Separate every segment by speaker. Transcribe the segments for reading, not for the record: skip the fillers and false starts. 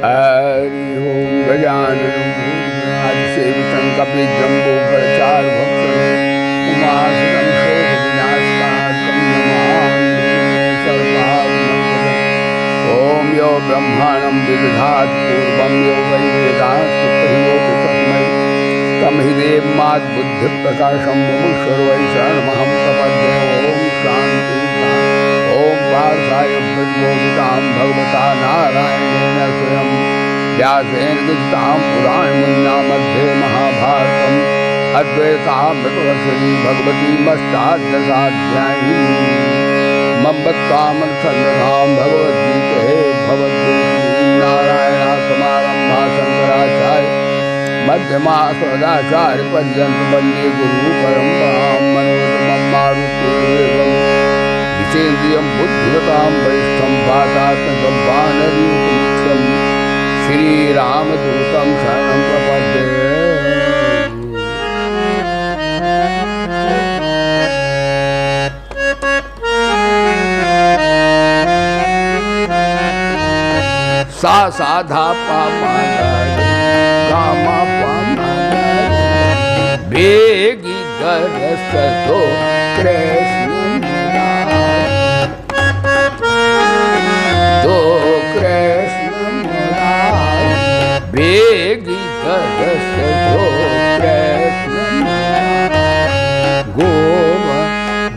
Speaker 1: हरि ओम गजाननं भूतनाथसेवितं कपिजम्बूफलचारुभक्षणं उमासुतं शोकविनाशकारकं नमामि सर्वात्मकम्। ॐ यो ब्रह्माणं विदधात् पूर्वं यो वै वेदात् तस्मै तं हि देवमाद्बुद्धिप्रकाशं मुमुक्षुर्वै शरणमहं प्रपद्ये। ॐ शान्ति ॐ पार्थाय भगवतां भगवता नारायणेन स्वयं व्यासेन विदितां पुराणमुनिना मध्ये महाभारतम् अद्वैतामृतवर्षिणी भगवतीमष्टादशाध्यायी मम्बत्वामनुसन्धां भगवद्गीते भगवद्गीता नारायणासमारम्भा शङ्कराचार्य मध्यमा सदाचार्य पर्यन्तं वन्दे गुरुपरम्परां मनोरमं मारुतिर्वेगम् जितेन्द्रियं बुद्धिमतां वरिष्ठं वातात्मजं वानरयूथं श्रीरामदूतं शरणं प्रपद्ये। सा साधा पामानारे गामा पामानारे बेगी दरस दो कृष्ण दो कृष्ण मुरारी बेगी दरस दो कृष्ण गोवर्धन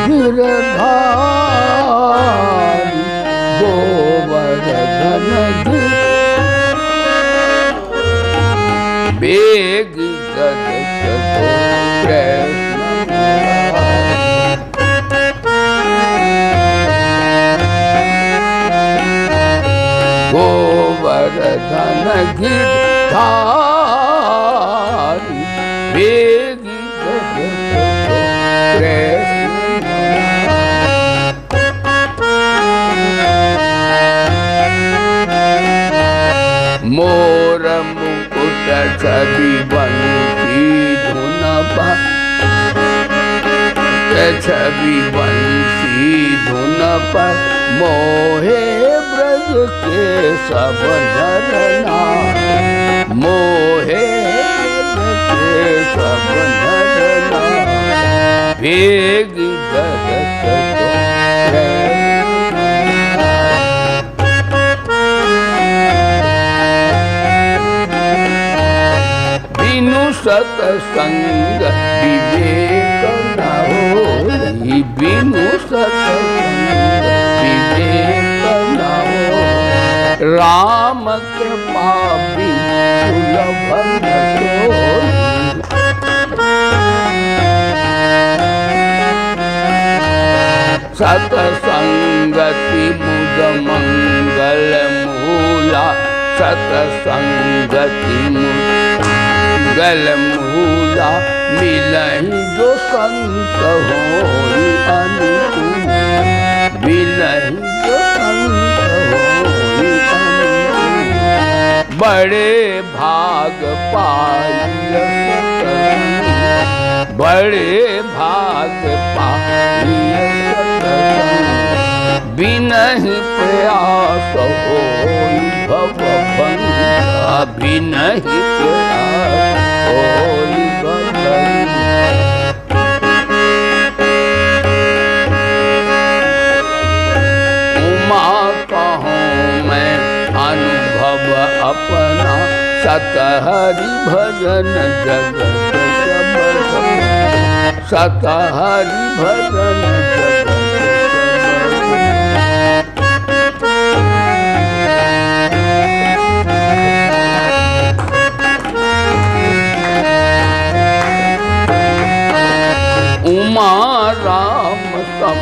Speaker 1: गिरधारी गोवर्धन बेगी दरस दो कृष्ण गोवर्धन गिरधारी बेगी दरस दो कृष्ण मोर मुकुट छवि बंसी धुन छवि बंसी धुन पर मोहे ब्रज के सब नर नारी मोहे ब्रज के सब नर नारी बेगी दरस दो बिनु सत्संग विवेक न होई बिनु सत्संग विवेक न होई राम कृपा बिनु सुलभ न सोई सत्संगति मुद मंगल मूला सत्संगति मुद मूला मिलहि जो संत होई अनुकूल मिलहि जो संत होई अनुकूल बड़े भाग पाइय सत्संग बड़े भाग पाइय सत्संग बिनहि प्रयास होई भव भंगा बिनहि प्रयास होई उमा कहूँ मैं अनुभव अपना सतहरि भजन जगत सतहरि भजन जगत उमा राम सम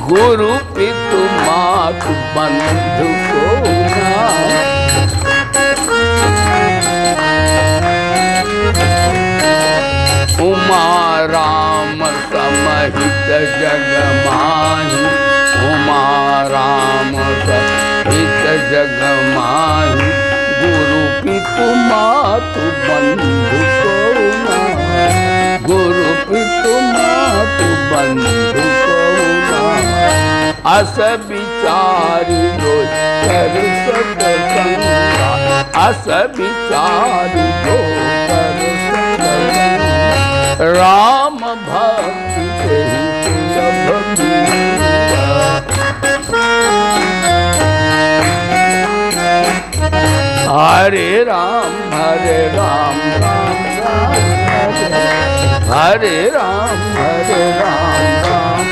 Speaker 1: गुरु पितु मातु बंधु को उमा राम समहित जग माही उमा राम सहित जग माही गुरु पितु बंधु को ना, गुरु पितु मातु बंधु को ना, अस विचारी लो कर सत्संगा, अस विचारी लो कर सत्संगा, राम भक्ति से ही सुलभ मिला। हरे राम राम राम हरे हरे राम राम राम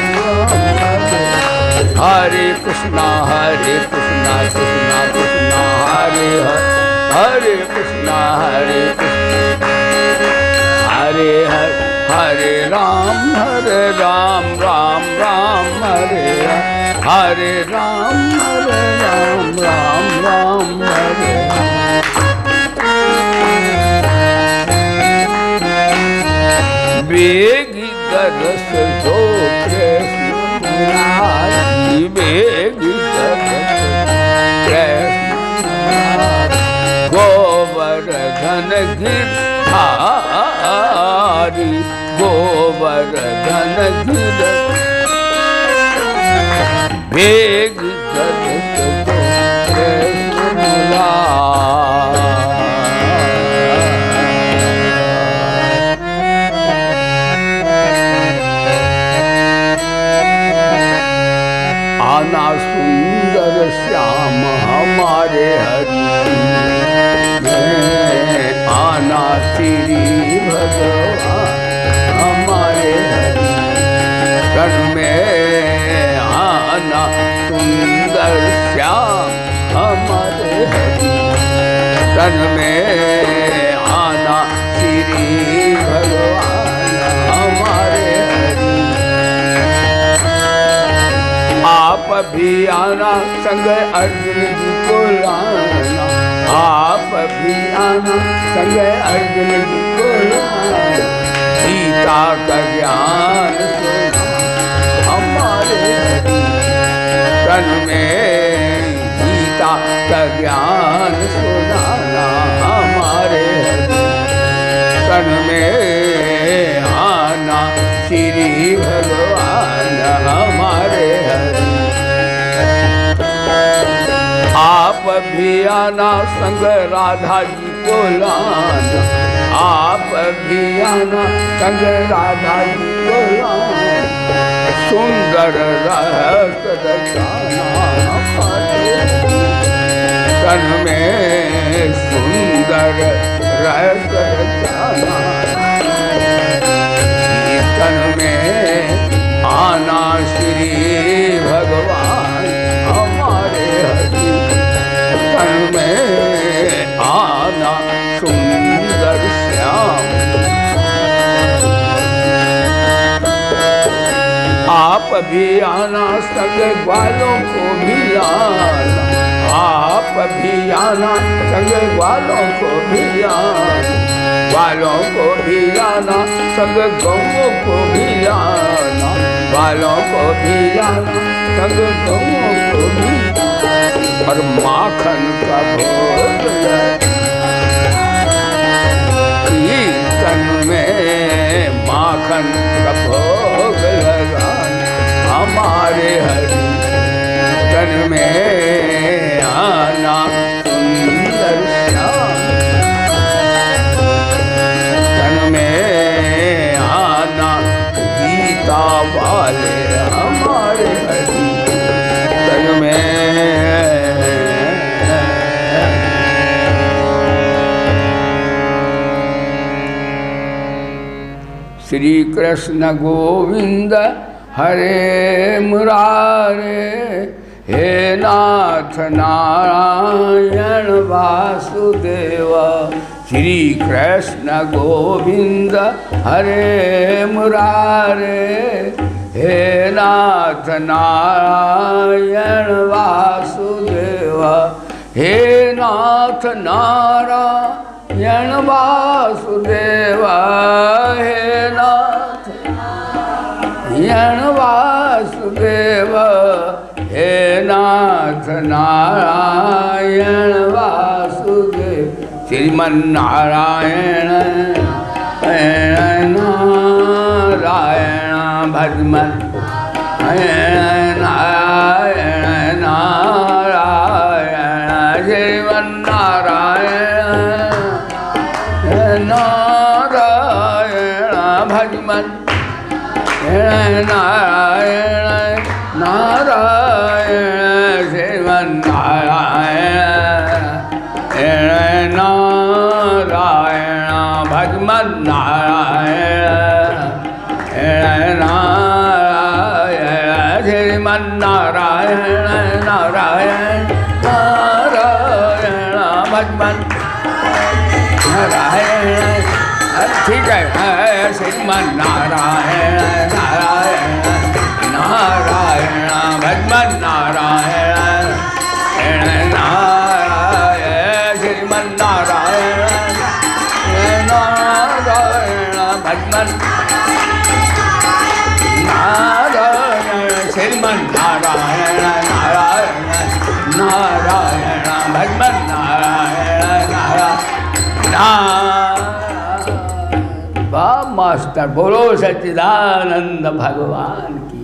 Speaker 1: हरे, हरे कृष्णा कृष्णा कृष्णा हरे हरे, हरे कृष्णा हरे हरे, हरे राम राम राम हरे हरे राम राम राम हरे। बेगी दरस दो कृष्ण मुरारी, बेगी दरस कृष्ण मुरारी, गोवर्धन गिरधारी, गोवर्धन गिरधारी, बेगी दरस दो कृष्ण मुरारी। आना सुंदर श्याम हमारे हरि, आना श्री भगवान हमारे हरि, तन में आना सुंदर श्याम हमारे हरि, तन में आना श्री भगवान हमारे हरि। आप भी आना संग अर्जुन जी को लाना, आप भी आना संग अर्जुन जी को लाना, गीता का ज्ञान सुना हमारे हरि, तन में गीता का ज्ञान सुनाना हमारे हरि, तन में आना श्री भगवान हमारे हरि। आप भी आना संग राधा जी को लाना, आप भी आना संग राधा जी को लाना, सुंदर रहस रचाना हमारे तन में, सुंदर रहस रचाना तन में, आना श्री भगवान हमारे हरि, तन में आना सुंदर श्याम। आप भी आना संग ग्वालों को भी लाना, आप भी आना संग ग्वालों को भी लाना, ग्वालों को भी लाना संग गौओं को भी लाना, ग्वालों को भी लाना संग गौओं को भी, और माखन का भोग कीर्तन में माखन का भोग लगाना हमारे हरि, तन में आना सुंदर श्याम, तन में आना गीता वाले हमारे हरि, तन में। श्री कृष्ण गोविंद हरे मुरारे, हे नाथ नारायण वासुदेव। श्री कृष्ण गोविंद हरे मुरारे, हे नाथ नारायण वासुदेव, हे नाथ नारायण वासुदेव, हे नाथ नारायण वासुदेव, हे नाथ नारायण वासुदेव। श्रीमन्नारायण नारायण भजमन नारायण नारायण श्रीमन्नारायण नारायण भजमन नारायण नारायण श्रीमन्नारायण नारायण भजमन नारायण नारायण श्रीमन्नारायण नारायण नारायण भजमन नारायण। ठीक है, श्रीमन्नारायण नारायण नारायण भजमन नारायण नारायण श्रीमन्नारायण नारायण भजमन नारायण श्रीमन्नारायण नारायण नारायण भजमन नारायण नारायण। वाह मास्टर, बोलो सच्चिदानंद भगवान की।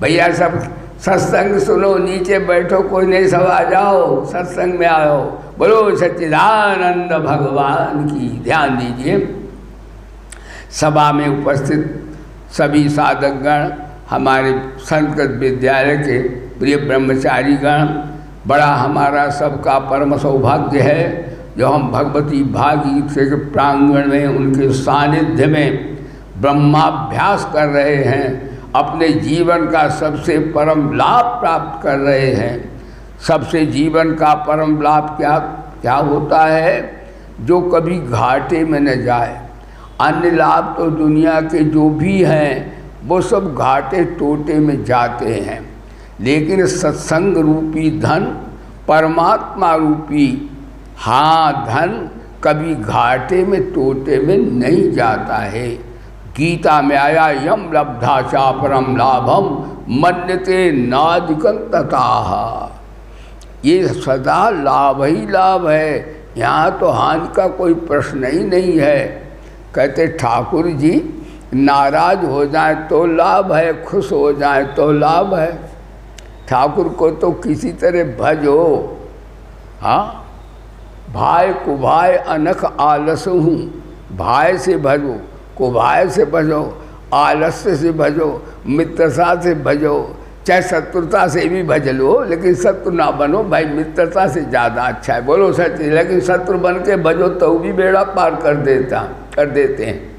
Speaker 1: भैया सब सत्संग सुनो, नीचे बैठो, कोई नहीं, सब आ जाओ, सत्संग में आओ। बोलो सच्चिदानंद भगवान की। ध्यान दीजिए, सभा में उपस्थित सभी साधकगण, हमारे संस्कृत विद्यालय के प्रिय ब्रह्मचारी गण, बड़ा हमारा सबका परम सौभाग्य है जो हम भगवती भागीरथ के प्रांगण में उनके सानिध्य में ब्रह्माभ्यास कर रहे हैं, अपने जीवन का सबसे परम लाभ प्राप्त कर रहे हैं। सबसे जीवन का परम लाभ क्या क्या होता है? जो कभी घाटे में न जाए। अन्य लाभ तो दुनिया के जो भी हैं वो सब घाटे टोटे में जाते हैं, लेकिन सत्संग रूपी धन, परमात्मा रूपी धन कभी घाटे में टोटे में नहीं जाता है। गीता में आया, यम लब्धा चा परम लाभम मन्यते नादिकं तथाह। ये सदा लाभ ही लाभ है, यहाँ तो हानि का कोई प्रश्न ही नहीं है। कहते ठाकुर जी नाराज हो जाए तो लाभ है, खुश हो जाए तो लाभ है। ठाकुर को तो किसी तरह भजो। हाँ, भाई कुभाय अनख आलस हूँ, भाई से भजो, कुभाय से भजो, आलस्य से भजो, मित्रता से भजो, चाहे शत्रुता से भी भज लो, लेकिन शत्रु ना बनो भाई, मित्रता से ज़्यादा अच्छा है। बोलो सच, लेकिन शत्रु बन के भजो तो भी बेड़ा पार कर देते हैं।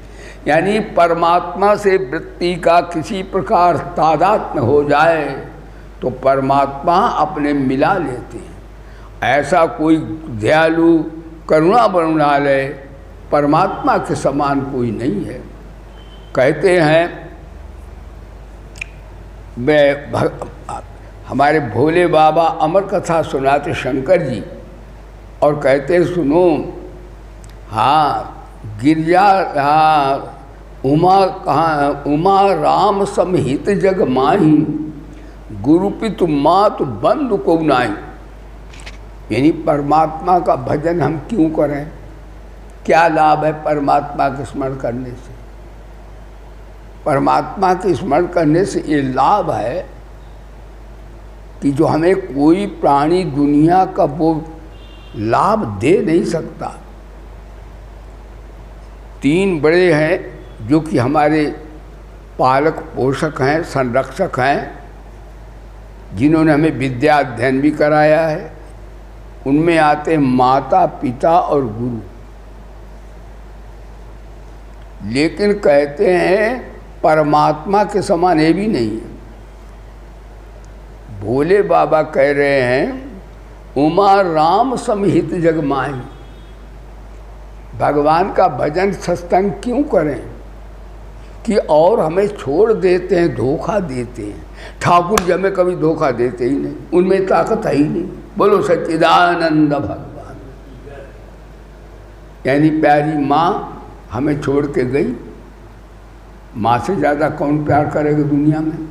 Speaker 1: यानी परमात्मा से वृत्ति का किसी प्रकार तादात्म्य हो जाए तो परमात्मा अपने मिला लेते हैं। ऐसा कोई दयालु करुणा वरुणालय परमात्मा के समान कोई नहीं है। कहते हैं हमारे भोले बाबा अमर कथा सुनाते शंकर जी, और कहते सुनो, गिरजा उमा राम समहित जग माही, गुरु पितु मातु बंधु को नाई। यानी परमात्मा का भजन हम क्यों करें? क्या लाभ है परमात्मा के स्मरण करने से? परमात्मा के स्मरण करने से ये लाभ है कि जो हमें कोई प्राणी दुनिया का वो लाभ दे नहीं सकता। तीन बड़े हैं जो कि हमारे पालक पोषक हैं, संरक्षक हैं, जिन्होंने हमें विद्या अध्ययन भी कराया है। उनमें आते हैं माता, पिता और गुरु। लेकिन कहते हैं परमात्मा के समान ये भी नहीं है। भोले बाबा कह रहे हैं उमा राम समहित जग माही। भगवान का भजन सत्संग क्यों करें कि और हमें छोड़ देते हैं, धोखा देते हैं। ठाकुर जी हमें कभी धोखा देते ही नहीं, उनमें ताकत है ही नहीं। बोलो सच्चिदानंद भगवान। यानी प्यारी माँ हमें छोड़ के गई। माँ से ज़्यादा कौन प्यार करेगा दुनिया में?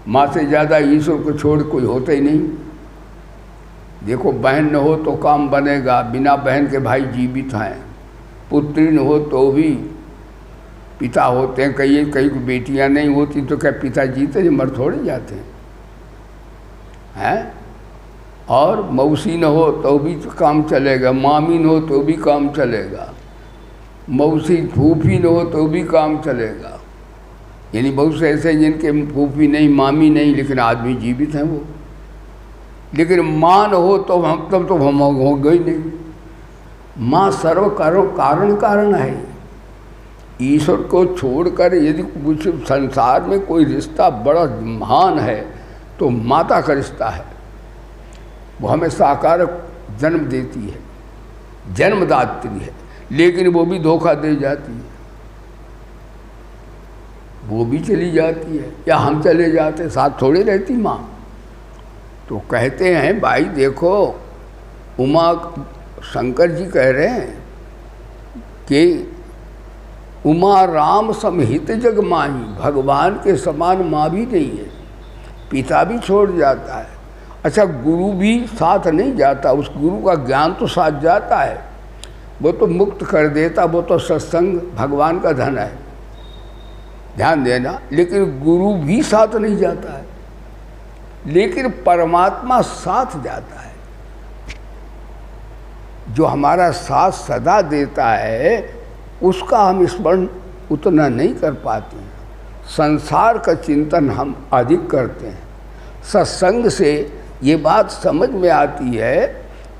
Speaker 1: माँ से ज़्यादा ईश्वर को छोड़ कोई होता ही नहीं। देखो, बहन न हो तो काम बनेगा, बिना बहन के भाई जीवित हैं। पुत्री न हो तो भी पिता होते हैं। कई को बेटियां नहीं होती तो क्या पिता जीते, मर थोड़े जाते हैं। और मौसी न हो तो भी तो काम चलेगा, मामी न हो तो भी काम चलेगा, मौसी फूफी न हो तो भी काम चलेगा। यानी बहुत से ऐसे जिनके फूफी नहीं, मामी नहीं, लेकिन आदमी जीवित हैं वो। लेकिन माँ न हो तो हम तब तो हम हो गई नहीं। माँ सर्व कारण है। ईश्वर को छोड़कर यदि कुछ संसार में कोई रिश्ता बड़ा महान है तो माता का रिश्ता है। वो हमें साकार जन्म देती है, जन्मदात्री है, लेकिन वो भी धोखा दे जाती है, वो भी चली जाती है, या हम चले जाते, साथ थोड़ी रहती माँ। तो कहते हैं भाई देखो, उमा शंकर जी कह रहे हैं कि उमा राम समहित जग माही, भगवान के समान माँ भी नहीं है। पिता भी छोड़ जाता है, अच्छा गुरु भी साथ नहीं जाता, उस गुरु का ज्ञान तो साथ जाता है, वो तो मुक्त कर देता, वो तो सत्संग भगवान का धन है, ध्यान देना। लेकिन गुरु भी साथ नहीं जाता है, लेकिन परमात्मा साथ जाता है। जो हमारा साथ सदा देता है उसका हम स्मरण उतना नहीं कर पाते हैं। संसार का चिंतन हम अधिक करते हैं। सत्संग से ये बात समझ में आती है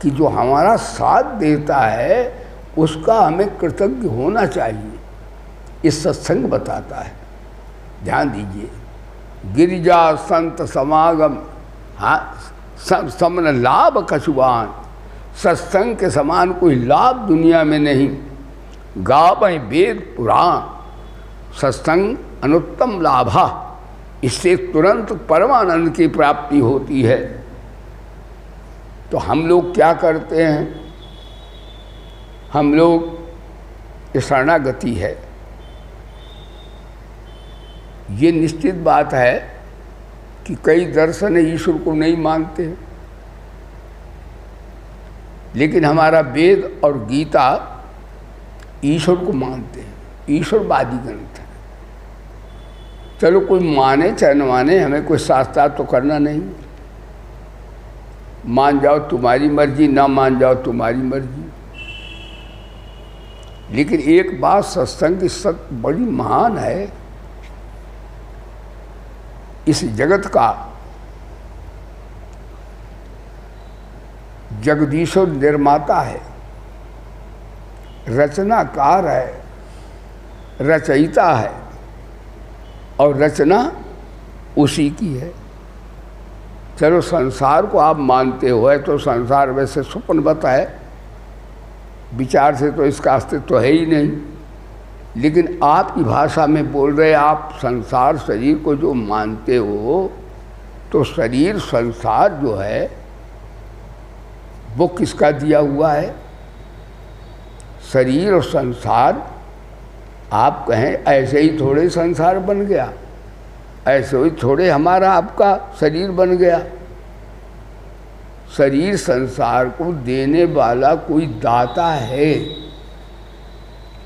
Speaker 1: कि जो हमारा साथ देता है उसका हमें कृतज्ञ होना चाहिए। इस सत्संग बताता है, ध्यान दीजिए। गिरिजा संत समागम, हाँ, समन लाभ कछुआन, सत्संग के समान कोई लाभ दुनिया में नहीं। गावै वेद पुराण, सत्संग अनुत्तम लाभा, इससे तुरंत परमानंद की प्राप्ति होती है। तो हम लोग क्या करते हैं, हम लोग शरणागति है। ये निश्चित बात है कि कई दर्शन ईश्वर को नहीं मानते, लेकिन हमारा वेद और गीता ईश्वर को मानते हैं, ईश्वरवादी ग्रंथ है। चलो कोई माने चाहे न माने, हमें कोई शास्त्रार्थ तो करना नहीं। मान जाओ तुम्हारी मर्जी, ना मान जाओ तुम्हारी मर्जी। लेकिन एक बात सत्संग की सत्य बड़ी महान है। इस जगत का जगदीश्वर निर्माता है, रचनाकार है, रचयिता है, और रचना उसी की है। चलो संसार को आप मानते हो, तो संसार वैसे स्वप्नवत है, विचार से तो इसका अस्तित्व तो है ही नहीं। लेकिन आपकी भाषा में बोल रहे, आप संसार शरीर को जो मानते हो, तो शरीर संसार जो है वो किसका दिया हुआ है? शरीर और संसार, आप कहें ऐसे ही थोड़े संसार बन गया, ऐसे ही थोड़े हमारा आपका शरीर बन गया। शरीर संसार को देने वाला कोई दाता है,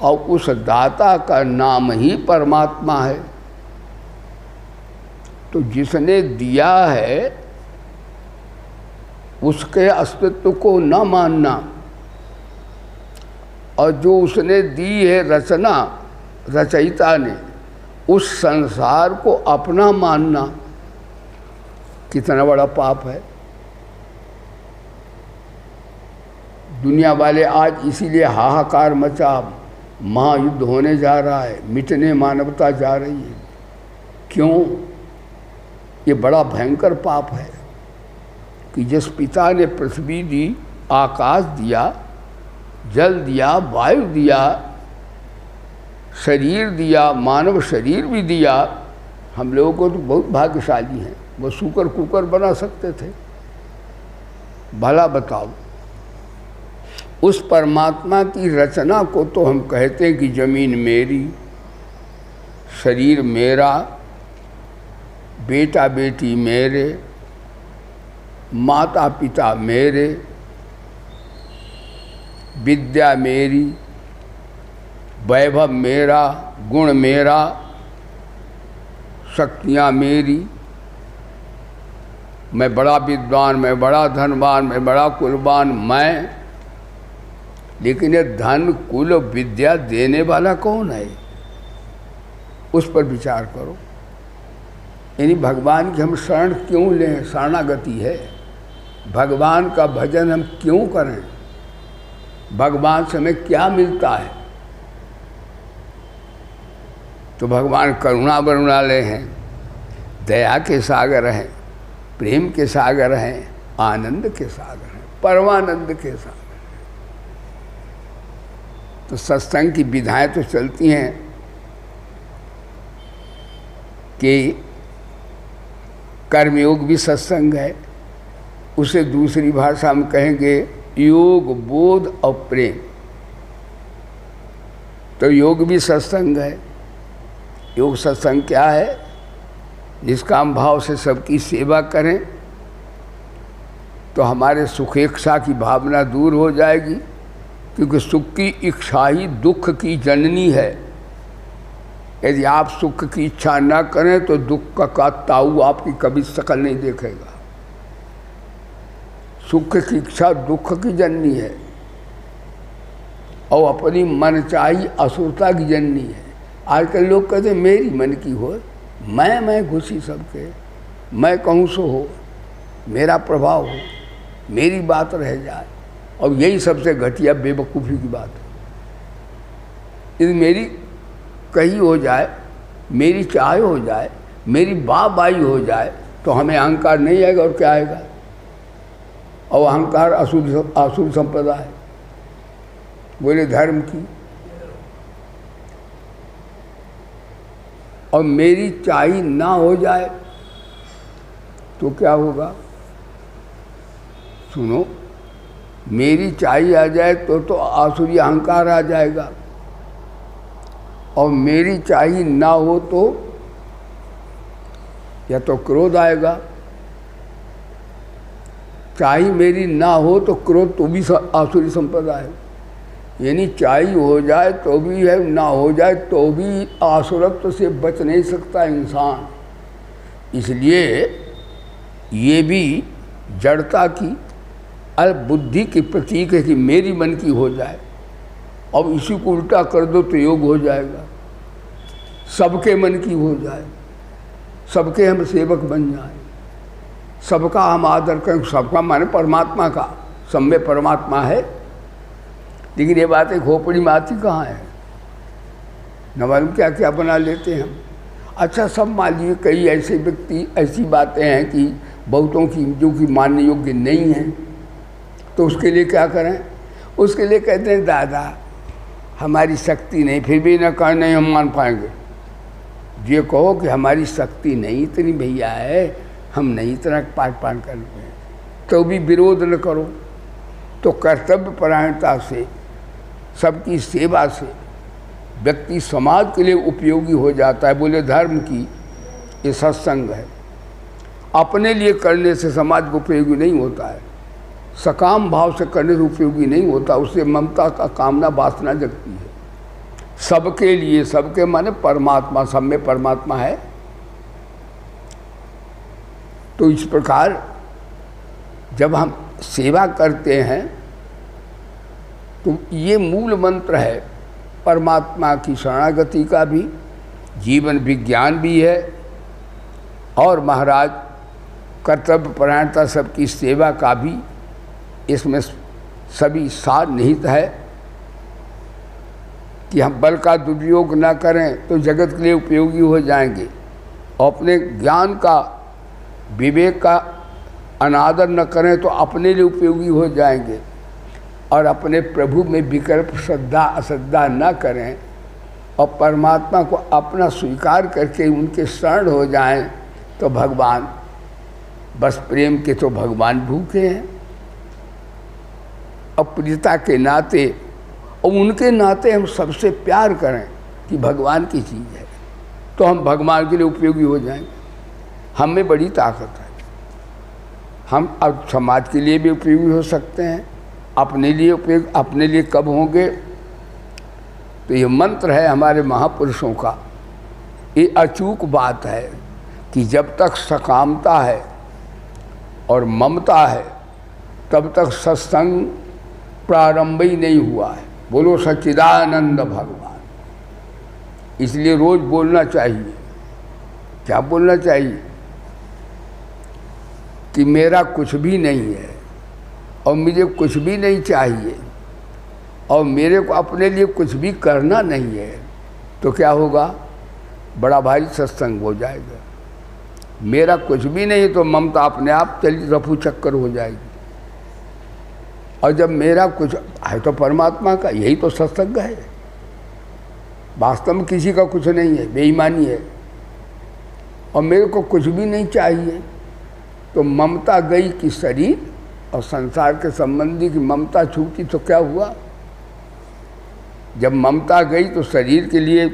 Speaker 1: और उस दाता का नाम ही परमात्मा है। तो जिसने दिया है उसके अस्तित्व को न मानना, और जो उसने दी है रचना, रचयिता ने, उस संसार को अपना मानना कितना बड़ा पाप है। दुनिया वाले आज इसीलिए हाहाकार मचा, महायुद्ध होने जा रहा है, मिटने मानवता जा रही है। क्यों? ये बड़ा भयंकर पाप है कि जिस पिता ने पृथ्वी दी, आकाश दिया, जल दिया, वायु दिया, शरीर दिया, मानव शरीर भी दिया, हम लोगों को तो बहुत भाग्यशाली हैं। वो शुकर कुकर बना सकते थे। भला बताओ, उस परमात्मा की रचना को तो हम कहते हैं कि जमीन मेरी, शरीर मेरा, बेटा बेटी मेरे, माता पिता मेरे, विद्या मेरी, वैभव मेरा, गुण मेरा, शक्तियाँ मेरी, मैं बड़ा विद्वान, मैं बड़ा धनवान, मैं बड़ा कुलवान, मैं। लेकिन ये धन कुल विद्या देने वाला कौन है, उस पर विचार करो। यानी भगवान की हम शरण क्यों लें, शरणागति है। भगवान का भजन हम क्यों करें, भगवान से हमें क्या मिलता है। तो भगवान करुणा वरुणालय हैं, दया के सागर हैं, प्रेम के सागर हैं, आनंद के सागर हैं, परमानंद के सागर। तो सत्संग की विधाएं तो चलती हैं कि कर्मयोग भी सत्संग है, उसे दूसरी भाषा में कहेंगे योग, बोध और प्रेम। तो योग भी सत्संग है। योग सत्संग क्या है, निष्काम भाव से सबकी सेवा करें तो हमारे सुखेच्छा की भावना दूर हो जाएगी, क्योंकि सुख की इच्छा ही दुख की जननी है। यदि आप सुख की इच्छा न करें तो दुख का ताऊ आपकी कभी शकल नहीं देखेगा। सुख की इच्छा दुख की जननी है और अपनी मनचाही असुरता की जननी है। आजकल लोग कहते हैं मेरी मन की हो, मैं घुसी सबके, मैं कहूँ सो हो, मेरा प्रभाव हो, मेरी बात रह जाए। और यही सबसे घटिया बेवकूफ़ी की बात है। यदि मेरी कही हो जाए, मेरी चाह हो जाए, मेरी बाई हो जाए तो हमें अहंकार नहीं आएगा। और क्या आएगा? और अहंकार असुर संपदा है। बोले धर्म की। और मेरी चाही ना हो जाए तो क्या होगा? सुनो, मेरी चाही आ जाए तो आसुरी अहंकार आ जाएगा, और मेरी चाही ना हो तो या तो क्रोध आएगा। चाही मेरी ना हो तो क्रोध तो भी आसुरी संपदा है। यानी चाही हो जाए तो भी है, ना हो जाए तो भी आसुरत्व से बच नहीं सकता इंसान। इसलिए ये भी जड़ता की, अल्प बुद्धि की प्रतीक है कि मेरी मन की हो जाए। अब इसी को उल्टा कर दो तो योग हो जाएगा। सबके मन की हो जाए, सबके हम सेवक बन जाए, सबका हम आदर करें। सबका माने परमात्मा का, सब में परमात्मा है। लेकिन ये बातें खोपड़ी में आती कहाँ है, न मालूम क्या क्या बना लेते हैं हम। अच्छा, सब मान लीजिए कई ऐसे व्यक्ति, ऐसी बातें हैं कि बहुतों की जो कि मानने योग्य नहीं हैं, तो उसके लिए क्या करें? उसके लिए कहते हैं दादा हमारी शक्ति नहीं, फिर भी न कहें नहीं हम मान पाएंगे। ये कहो कि हमारी शक्ति नहीं इतनी भैया है, हम नहीं इतना पाठ पान कर रहे हैं, तो भी विरोध न करो। तो कर्तव्य परायणता से, सबकी सेवा से व्यक्ति समाज के लिए उपयोगी हो जाता है। बोले धर्म की ये सत्संग है। अपने लिए करने से समाज को उपयोगी नहीं होता है, सकाम भाव से करने से उपयोगी नहीं होता। उससे ममता का कामना वासना जगती है। सबके लिए, सबके माने परमात्मा, सब में परमात्मा है। तो इस प्रकार जब हम सेवा करते हैं तो ये मूल मंत्र है परमात्मा की शरणागति का भी, जीवन विज्ञान भी है, और महाराज कर्तव्य परायणता, सबकी सेवा का भी इसमें सभी सार निहित है कि हम बल का दुरुपयोग न करें तो जगत के लिए उपयोगी हो जाएंगे, और अपने ज्ञान का, विवेक का अनादर न करें तो अपने लिए उपयोगी हो जाएंगे, और अपने प्रभु में विकल्प श्रद्धा अश्रद्धा न करें और परमात्मा को अपना स्वीकार करके उनके शरण हो जाएं तो भगवान, बस प्रेम के तो भगवान भूखे हैं। और प्रियता के नाते और उनके नाते हम सबसे प्यार करें कि भगवान की चीज़ है, तो हम भगवान के लिए उपयोगी हो जाएंगे। हम में बड़ी ताकत है। हम अब समाज के लिए भी उपयोगी हो सकते हैं, अपने लिए उपयोग, अपने लिए कब होंगे? तो ये मंत्र है हमारे महापुरुषों का। ये अचूक बात है कि जब तक सकामता है और ममता है तब तक सत्संग प्रारंभ ही नहीं हुआ है। बोलो सच्चिदानंद भगवान। इसलिए रोज बोलना चाहिए। क्या बोलना चाहिए? कि मेरा कुछ भी नहीं है और मुझे कुछ भी नहीं चाहिए और मेरे को अपने लिए कुछ भी करना नहीं है, तो क्या होगा? बड़ा भारी सत्संग हो जाएगा। मेरा कुछ भी नहीं तो ममता अपने आप चली रफू चक्कर हो जाएगी। और जब मेरा कुछ है तो परमात्मा का, यही तो सत्संग है। वास्तव में किसी का कुछ नहीं है, बेईमानी है। और मेरे को कुछ भी नहीं चाहिए तो ममता गई कि शरीर और संसार के संबंधी की ममता छूटी तो क्या हुआ? जब ममता गई तो शरीर के लिए,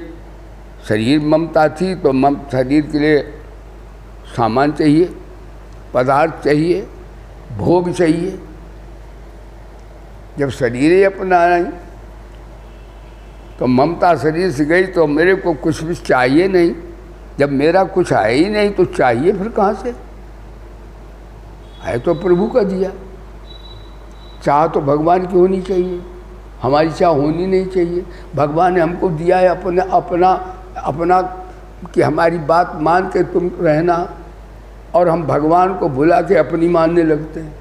Speaker 1: शरीर ममता थी तो शरीर के लिए सामान चाहिए, पदार्थ चाहिए, भोग चाहिए। जब शरीर ही अपना नहीं तो ममता शरीर से गई तो मेरे को कुछ भी चाहिए नहीं। जब मेरा कुछ है ही नहीं तो चाहिए फिर कहाँ से? है तो प्रभु का दिया। चाह तो भगवान की होनी चाहिए, हमारी चाह होनी नहीं चाहिए। भगवान ने हमको दिया है अपना कि हमारी बात मान के तुम रहना, और हम भगवान को भुला के अपनी मानने लगते हैं।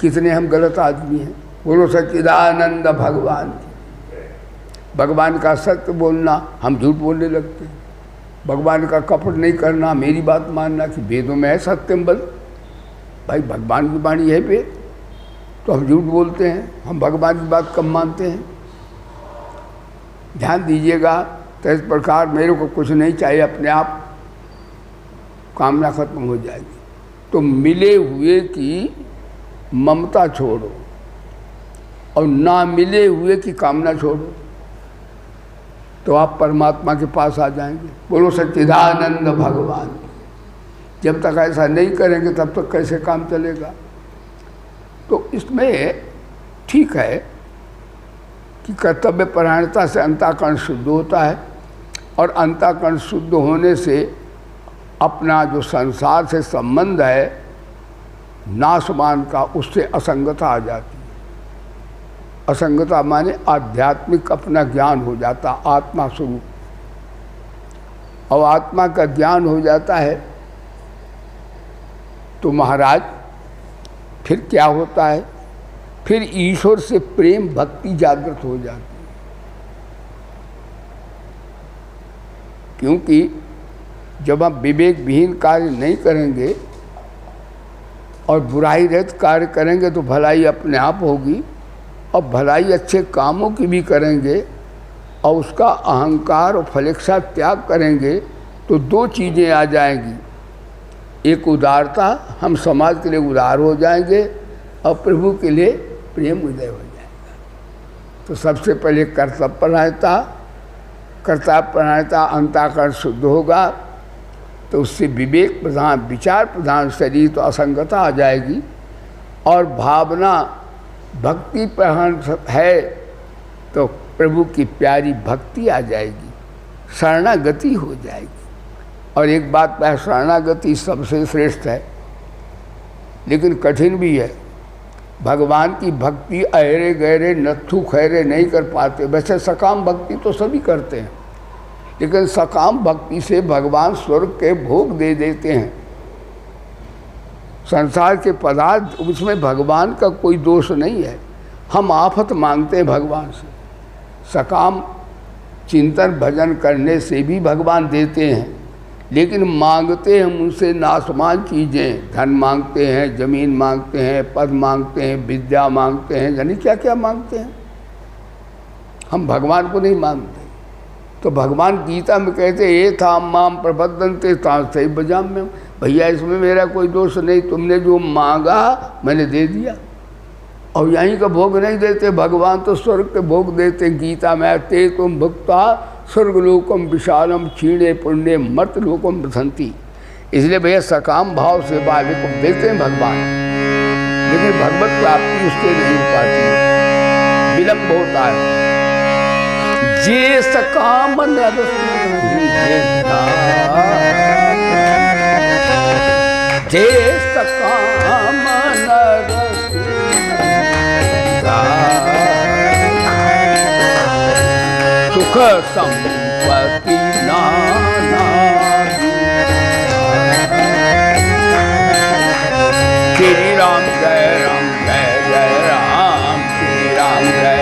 Speaker 1: कितने हम गलत आदमी हैं। बोलो सच्चिदानंद भगवान। भगवान का सत्य बोलना, हम झूठ बोलने लगते हैं। भगवान का कपट नहीं करना, मेरी बात मानना कि वेदों में है सत्यम बल। भाई भगवान की वाणी है वेद, तो हम झूठ बोलते हैं। हम भगवान की बात कम मानते हैं। ध्यान दीजिएगा। तो इस प्रकार मेरे को कुछ नहीं चाहिए, अपने आप कामना खत्म हो जाएगी। तो मिले हुए की ममता छोड़ो और ना मिले हुए की कामना छोड़ो, तो आप परमात्मा के पास आ जाएंगे। बोलो सच्चिदानंद भगवान। जब तक ऐसा नहीं करेंगे तब तक कैसे काम चलेगा? तो इसमें ठीक है कि कर्तव्य परायणता से अंतःकरण शुद्ध होता है, और अंतःकरण शुद्ध होने से अपना जो संसार से संबंध है नाशमान का, उससे असंगता आ जाती है। असंगता माने आध्यात्मिक अपना ज्ञान हो जाता, आत्मा स्वरूप। और आत्मा का ज्ञान हो जाता है तो महाराज फिर क्या होता है? फिर ईश्वर से प्रेम भक्ति जागृत हो जाती है। क्योंकि जब हम विवेक विहीन कार्य नहीं करेंगे और बुराई रहित कार्य करेंगे तो भलाई अपने आप होगी, और भलाई अच्छे कामों की भी करेंगे और उसका अहंकार और फलेच्छा त्याग करेंगे तो दो चीज़ें आ जाएंगी। एक उदारता, हम समाज के लिए उदार हो जाएंगे, और प्रभु के लिए प्रेम उदय हो जाएगा। तो सबसे पहले कर्तव्यपरायणता अंतःकरण शुद्ध होगा, तो उससे विवेक प्रधान, विचार प्रधान शरीर तो असंगता आ जाएगी, और भावना भक्ति प्रधान है तो प्रभु की प्यारी भक्ति आ जाएगी, शरणागति हो जाएगी। और एक बात है, शरणागति सबसे श्रेष्ठ है, लेकिन कठिन भी है। भगवान की भक्ति अहरे गहरे नत्थु खैरे नहीं कर पाते। वैसे सकाम भक्ति तो सभी करते हैं, लेकिन सकाम भक्ति से भगवान स्वर्ग के भोग दे देते हैं। संसार के पदार्थ, उसमें भगवान का कोई दोष नहीं है। हम आफत मांगते हैं भगवान से। सकाम चिंतन भजन करने से भी भगवान देते हैं, लेकिन मांगते हैं उनसे नाशमान चीज़ें। धन मांगते हैं, जमीन मांगते हैं, पद मांगते हैं, विद्या मांगते हैं, यानी क्या क्या मांगते हैं। हम भगवान को नहीं मांगते। तो भगवान गीता में कहते ये था माम प्रबद्धन्ते तांसे बजाम में। भैया इसमें मेरा कोई दोष नहीं, तुमने जो मांगा मैंने दे दिया। और यहीं का भोग नहीं देते भगवान, तो स्वर्ग के भोग देते। गीता में ते तुम भुक्ता स्वर्गलोकम विशालम क्षीणे पुण्य मर्तलोकम बसंती। इसलिए भैया सकाम भाव से बालिक को देते हैं भगवान। लेकिन भगवत प्राप्ति उससे नहीं हो पाती, विलंब होता है। जे सकाम नर जे सकाम नर सुख संपत्ति नाना श्री राम जय राम जय जय राम श्री राम जय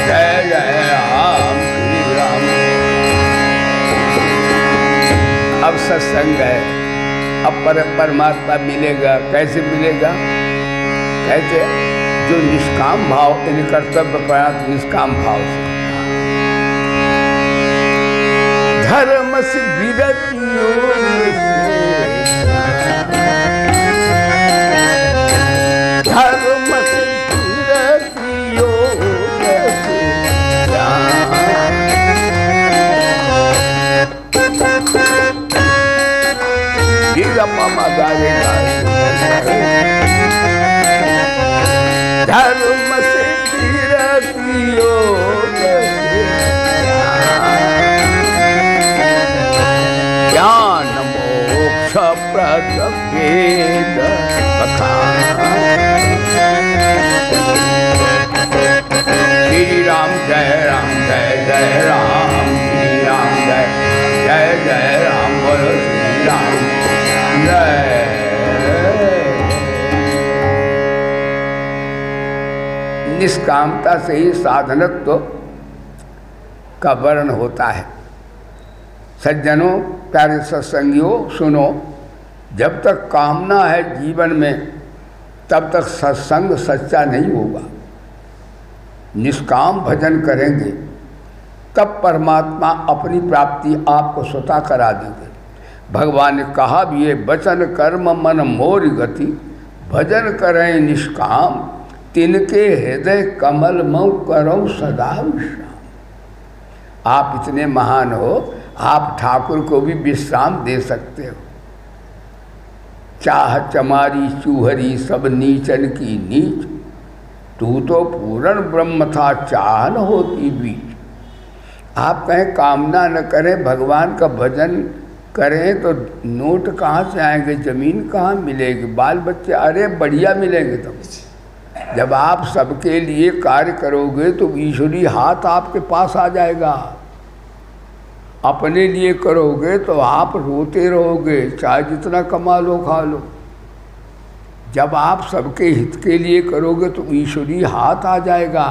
Speaker 1: जय जय राम श्री राम। अब सत्संग है, अब परमात्मा मिलेगा। कैसे मिलेगा? कहते जो निष्काम भाव, यानी कर्तव्य परायण निष्काम भाव से, धर्म से विरतियों धर्म से विरतियों मामा गाएगा धर्म से विरतियों ज्ञान मोक्ष प्रद वेद श्री राम जय राम जय जय राम श्री राम जय जय जय राम बोलो श्री राम जय। निष्कामता से ही साधनत्व का वर्ण होता है। सज्जनों, प्यारे सत्संगियों, सुनो, जब तक कामना है जीवन में तब तक सत्संग सच्चा नहीं होगा। निष्काम भजन करेंगे तब परमात्मा अपनी प्राप्ति आपको स्वतः करा देंगे। भगवान ने कहा भी है, वचन कर्म मन मोर गति भजन करें निष्काम तिनके हृदय कमल मऊ करो सदा विश्राम। आप इतने महान हो, आप ठाकुर को भी विश्राम दे सकते हो। चाह चमारी चूहरी सब नीचन की नीच, तू तो पूर्ण ब्रह्म था चाह न होती बीच। आप कहें कामना न करें, भगवान का भजन करें तो नोट कहाँ से आएंगे, ज़मीन कहाँ मिलेगी, बाल बच्चे अरे बढ़िया मिलेंगे। तब जब आप सबके लिए कार्य करोगे तो ईश्वरी हाथ आपके पास आ जाएगा। अपने लिए करोगे तो आप रोते रहोगे, चाहे जितना कमा लो खा लो। जब आप सबके हित के लिए करोगे तो ईश्वरी हाथ आ जाएगा।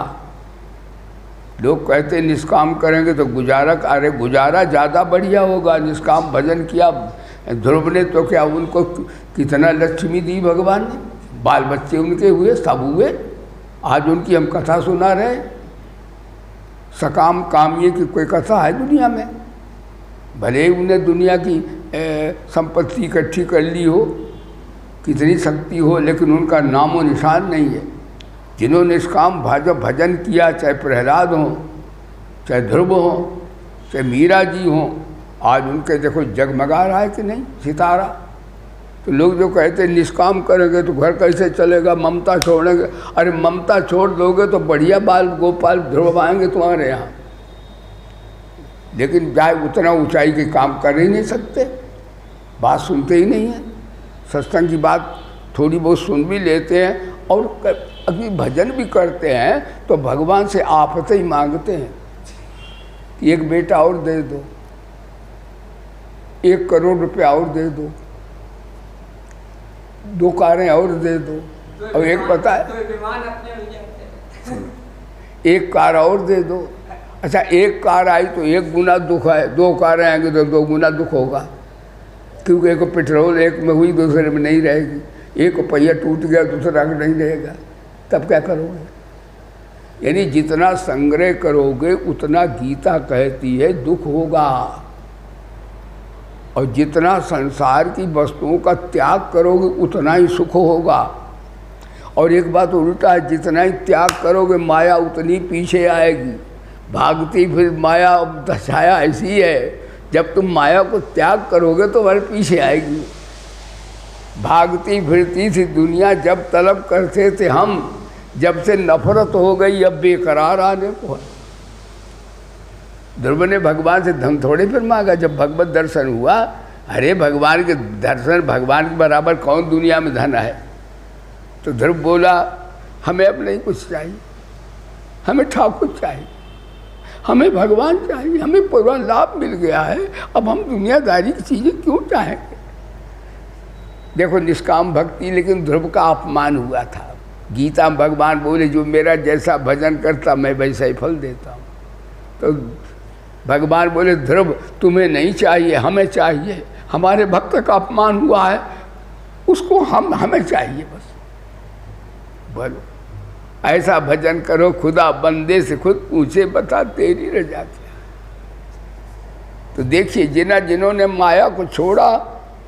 Speaker 1: लोग कहते निष्काम करेंगे तो गुजारा, अरे गुजारा ज़्यादा बढ़िया होगा। निष्काम भजन किया ध्रुव ने तो क्या उनको कितना लक्ष्मी दी भगवान ने, बाल बच्चे उनके हुए, सब हुए। आज उनकी हम कथा सुना रहे। सकाम कामिये की कोई कथा है दुनिया में? भले ही उन्हें दुनिया की संपत्ति इकट्ठी कर ली हो, कितनी शक्ति हो, लेकिन उनका नामो निशान नहीं है। जिन्होंने निष्काम भजन किया, चाहे प्रहलाद हों, चाहे ध्रुव हों, चाहे मीरा जी हों, आज उनके देखो जगमगा रहा है कि नहीं सितारा। तो लोग जो कहते हैं निष्काम करेंगे तो घर कैसे चलेगा, ममता छोड़ेंगे, अरे ममता छोड़ दोगे तो बढ़िया बाल गोपाल ध्रुव आएंगे तुम्हारे यहाँ। लेकिन चाहे उतना ऊंचाई के काम कर ही नहीं सकते, बात सुनते ही नहीं हैं। सत्संग की बात थोड़ी बहुत सुन भी लेते हैं और अभी भजन भी करते हैं तो भगवान से आपसे ही मांगते हैं कि एक बेटा और दे दो, 1 करोड़ रुपया और दे दो, 2 कारें और दे दो। और एक पता है, 1 कार और दे दो। अच्छा 1 कार आई तो 1 गुना दुख है, 2 कारें आएंगी तो 2 गुना दुख होगा, क्योंकि एक पेट्रोल एक में हुई दूसरे में नहीं रहेगी, एक पहिया टूट गया दूसरा नहीं रहेगा, तब क्या करोगे? यानी जितना संग्रह करोगे उतना गीता कहती है दुख होगा, और जितना संसार की वस्तुओं का त्याग करोगे उतना ही सुख होगा। और एक बात उल्टा है, जितना ही त्याग करोगे माया उतनी पीछे आएगी, भागती फिर माया। दशाया ऐसी है, जब तुम माया को त्याग करोगे तो वह पीछे आएगी। भागती फिरती थी दुनिया, जब तलब करते थे हम, जब से नफरत हो गई अब बेकरार आने को है। ध्रुव ने भगवान से धन थोड़े फिर मांगा जब भगवत दर्शन हुआ। अरे भगवान के दर्शन, भगवान के बराबर कौन दुनिया में धन है। तो ध्रुव बोला हमें अब नहीं कुछ चाहिए, हमें ठाकुर चाहिए, हमें भगवान चाहिए, हमें पूरा लाभ मिल गया है, अब हम दुनियादारी की चीज़ें क्यों चाहेंगे। देखो निष्काम भक्ति, लेकिन ध्रुव का अपमान हुआ था। गीता में भगवान बोले जो मेरा जैसा भजन करता मैं वैसा ही फल देता हूँ। तो भगवान बोले ध्रुव तुम्हें नहीं चाहिए, हमें चाहिए, हमारे भक्त का अपमान हुआ है उसको हमें चाहिए बस। बोलो ऐसा भजन करो खुदा बंदे से खुद पूछे बता तेरी रजा क्या। तो देखिए जिन्होंने माया को छोड़ा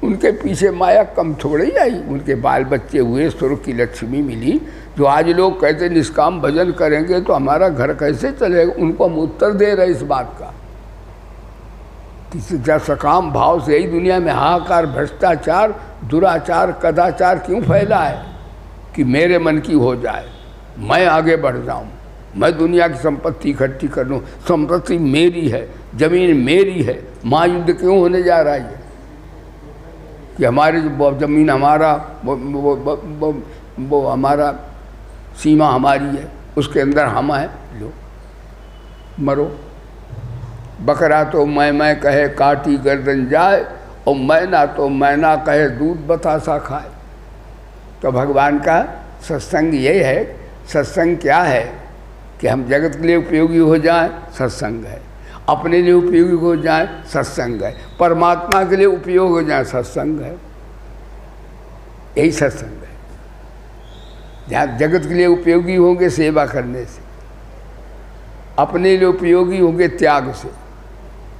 Speaker 1: उनके पीछे माया कम थोड़ी आई, उनके बाल बच्चे हुए, स्वर्ग की लक्ष्मी मिली। जो आज लोग कहते निष्काम भजन करेंगे तो हमारा घर कैसे चलेगा, उनको हम उत्तर दे रहे इस बात का। किसी सकाम भाव से यही दुनिया में हाहाकार, भ्रष्टाचार, दुराचार, कदाचार क्यों फैला है कि मेरे मन की हो जाए, मैं आगे बढ़ जाऊं, मैं दुनिया की संपत्ति इकट्ठी कर लूँ, संपत्ति मेरी है, जमीन मेरी है। महायुद्ध क्यों होने जा रहा है कि हमारी जो ज़मीन हमारा वो हमारा सीमा हमारी है, उसके अंदर हम हैं, लो मरो। बकरा तो मैं कहे काटी गर्दन जाए, और मैना तो मैना कहे दूध बतासा खाए। तो भगवान का सत्संग यही है। सत्संग क्या है कि हम जगत के लिए उपयोगी हो जाएं, सत्संग है। अपने लिए उपयोगी हो जाएं, सत्संग है। परमात्मा के लिए उपयोग हो जाए, सत्संग है। यही सत्संग है। जहाँ जगत के लिए उपयोगी होंगे सेवा करने से, अपने लिए उपयोगी होंगे त्याग से।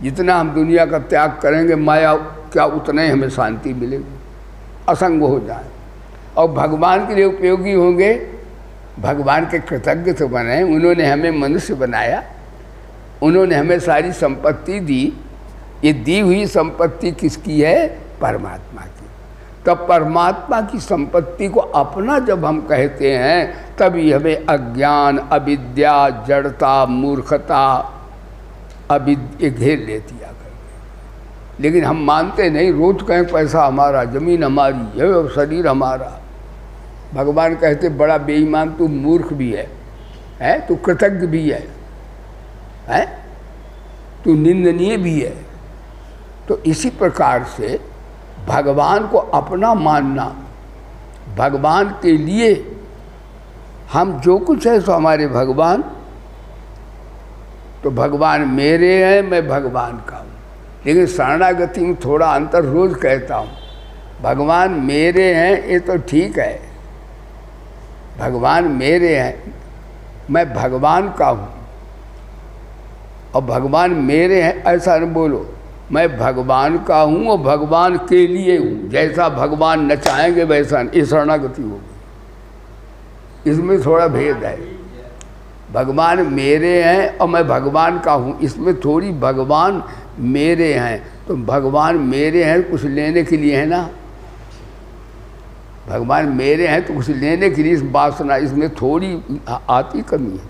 Speaker 1: जितना हम दुनिया का त्याग करेंगे माया क्या उतना ही हमें शांति मिलेगी, असंग हो जाए। और भगवान के लिए उपयोगी होंगे, भगवान के कृतज्ञ तो बने, उन्होंने हमें मनुष्य बनाया, उन्होंने हमें सारी संपत्ति दी। ये दी हुई संपत्ति किसकी है? परमात्मा की। तब परमात्मा की संपत्ति को अपना जब हम कहते हैं तभी हमें अज्ञान, अविद्या, जड़ता, मूर्खता घेर लेती आकर। लेकिन हम मानते नहीं, रोज कहें पैसा हमारा, जमीन हमारी है, शरीर हमारा। भगवान कहते बड़ा बेईमान तू मूर्ख भी है तू कृतज्ञ भी है तू निंदनीय भी है। तो इसी प्रकार से भगवान को अपना मानना, भगवान के लिए हम जो कुछ है सो हमारे भगवान, तो भगवान मेरे हैं, मैं भगवान का हूँ। लेकिन शरणागति में थोड़ा अंतर रोज़ कहता हूँ। भगवान मेरे हैं ये तो ठीक है, भगवान मेरे हैं, मैं भगवान का हूँ। और भगवान मेरे हैं ऐसा न बोलो, मैं भगवान का हूँ और भगवान के लिए हूँ। जैसा भगवान न चाहेंगे वैसा, ये शरणागति होगी। इसमें थोड़ा भेद है। भगवान मेरे हैं और मैं भगवान का हूँ, इसमें थोड़ी भगवान मेरे हैं। तो भगवान मेरे हैं कुछ लेने के लिए है ना, भगवान मेरे हैं तो कुछ लेने के लिए वासना, इसमें थोड़ी आती कमी है।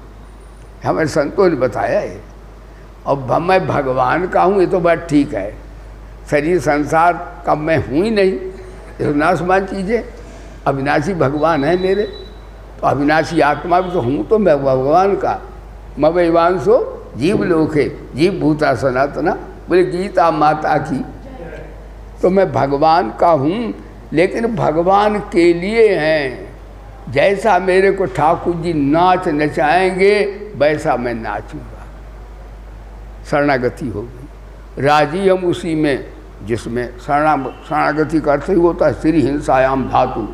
Speaker 1: हमारे संतों ने बताया है। और मैं भगवान का हूँ ये तो बात ठीक है, शरीर संसार का मैं हूँ ही नहीं, ये तो नाशवान चीज़ें। अविनाशी भगवान है मेरे, तो अविनाशी आत्मा भी तो हूँ, तो मैं भगवान का। मवैवांसो जीव लोके जीव भूता सनातना, बोले गीता माता की। तो मैं भगवान का हूँ, लेकिन भगवान के लिए हैं। जैसा मेरे को ठाकुर जी नाच नचाएंगे वैसा मैं नाचूंगा। शरणागति हो गई। राजी हम उसी में जिसमें शरणागति का अर्थ ही होता है श्री हिंसायाम धातु,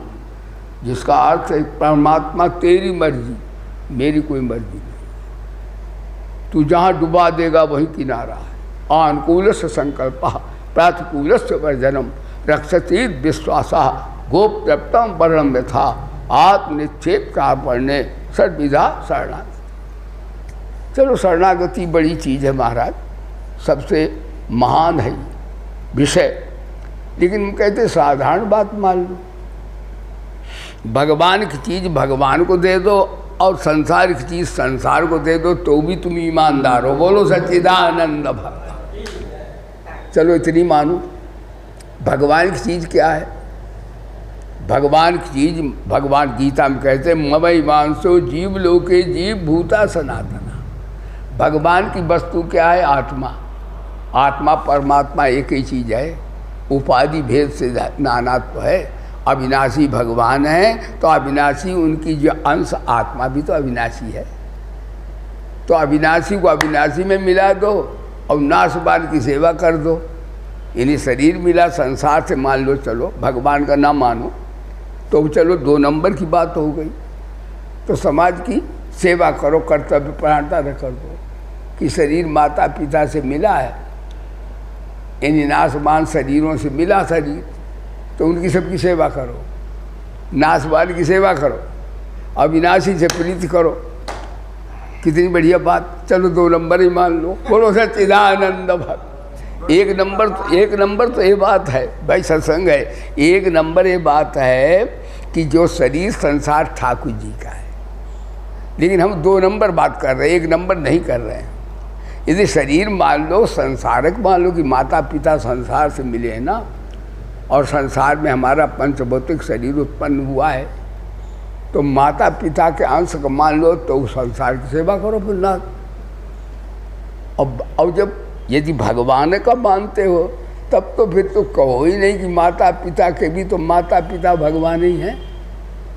Speaker 1: जिसका अर्थ है परमात्मा तेरी मर्जी, मेरी कोई मर्जी नहीं। तू जहाँ डुबा देगा वही किनारा है। अनुकूलस्य संकल्प प्रातिकूलस्य वर्जनम रक्षती विश्वासा गोप्तम वर्णम यथा आत्मनिक्षेप का पढ़ने सर्वविधा शरणागति। चलो शरणागति बड़ी चीज़ है महाराज, सबसे महान है विषय। लेकिन हम कहते साधारण बात मान लो, भगवान की चीज़ भगवान को दे दो और संसार की चीज़ संसार को दे दो तो भी तुम ईमानदार हो। बोलो सच्चिदानंद भक्त। चलो इतनी मानो। भगवान की चीज़ क्या है? भगवान की चीज़ भगवान गीता में कहते हैं मवै मांसो जीव लोके जीव भूता सनातना। भगवान की वस्तु क्या है? आत्मा। आत्मा परमात्मा एक ही चीज़ है, उपाधि भेद से नानात्व है। अविनाशी भगवान है तो अविनाशी उनकी जो अंश आत्मा भी तो अविनाशी है। तो अविनाशी को अविनाशी में मिला दो और नाशवान की सेवा कर दो। इन्हें शरीर मिला संसार से, मान लो चलो भगवान का ना मानो तो चलो 2 नंबर की बात हो गई। तो समाज की सेवा करो, कर्तव्य परायणता कर दो कि शरीर माता पिता से मिला है, इन नाशवान शरीरों से मिला शरीर, तो उनकी सबकी सेवा करो, नाशवान की सेवा करो, अविनाशी से प्रीति करो। कितनी बढ़िया बात। चलो 2 नंबर ही मान लो। बोलो सच्चिदानंद भक्त। एक नंबर तो ये बात है भाई, सत्संग है। 1 नंबर ये बात है कि जो शरीर संसार ठाकुर जी का है, लेकिन हम 2 नंबर बात कर रहे हैं, 1 नंबर नहीं कर रहे हैं। यदि शरीर मान लो संसारक मान लो कि माता पिता संसार से मिले हैं ना, और संसार में हमारा पंचभौतिक शरीर उत्पन्न हुआ है, तो माता पिता के अंश को मान लो तो संसार की सेवा करो फिर ना। और जब यदि भगवान का मानते हो तब तो फिर तो कहो ही नहीं कि माता पिता के भी तो माता पिता भगवान ही हैं।